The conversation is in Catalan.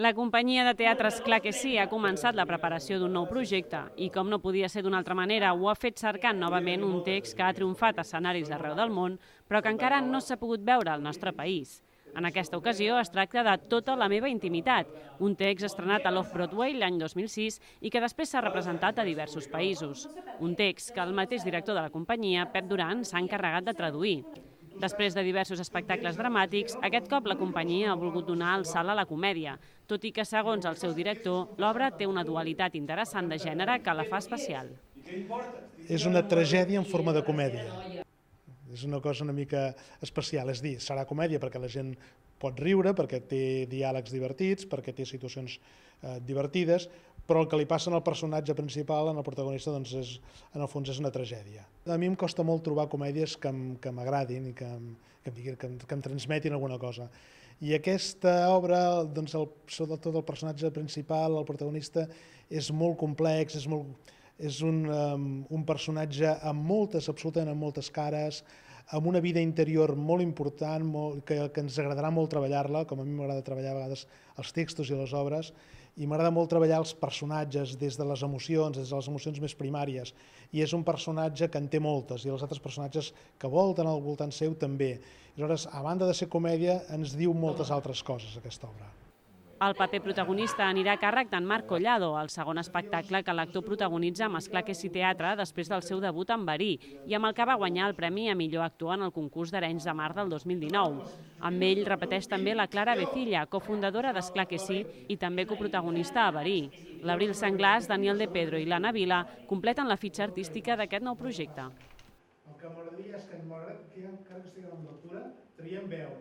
La companyia de teatre Esclar que sí ha començat la preparació d'un nou projecte i, com no podia ser d'una altra manera, ho ha fet cercant novament un text que ha triomfat a escenaris arreu del món, però que encara no s'ha pogut veure al nostre país. En aquesta ocasió es tracta de Tota la meva intimitat, un text estrenat a l'Off-Broadway l'any 2006 i que després s'ha representat a diversos països. Un text que el mateix director de la companyia, Pep Duran, s'ha encarregat de traduir. Després de diversos espectacles dramàtics, aquest cop la companyia ha volgut donar el salt a la comèdia, tot i que, segons el seu director, l'obra té una dualitat interessant de gènere que la fa especial. És una tragèdia en forma de comèdia. És una cosa una mica especial, és dir, serà comèdia perquè la gent pot riure, perquè té diàlegs divertits, perquè té situacions divertides, però el que li passa al personatge principal, al protagonista, doncs en el fons és una tragèdia. A mi em costa molt trobar comèdies que m'agradin i que em transmetin alguna cosa. I aquesta obra, doncs, sobretot el personatge principal, el protagonista, és molt complex, és un personatge amb absolutament amb moltes cares, amb una vida interior molt important, que ens agradarà molt treballar-la, com a mi m'agrada treballar a vegades els textos i les obres, i m'agrada molt treballar els personatges des de les emocions més primàries. I és un personatge que en té moltes, i els altres personatges que volten al voltant seu també. Aleshores, a banda de ser comèdia, ens diu moltes altres coses aquesta obra. El paper protagonista anirà a càrrec d'en Marc Collado, el segon espectacle que l'actor protagonitza amb Esclar que sí teatre després del seu debut en Verí i amb el que va guanyar el Premi a millor actor en el concurs d'Arenys de Mar del 2019. Amb ell repeteix també la Clara Vecilla, cofundadora d'Esclar que sí i també coprotagonista a Verí. L'Abril Senglàs, Daniel de Pedro i l'Anna Vila completen la fitxa artística d'aquest nou projecte. El que m'agradaria és que, encara que estiguem en lectura, traiem veu,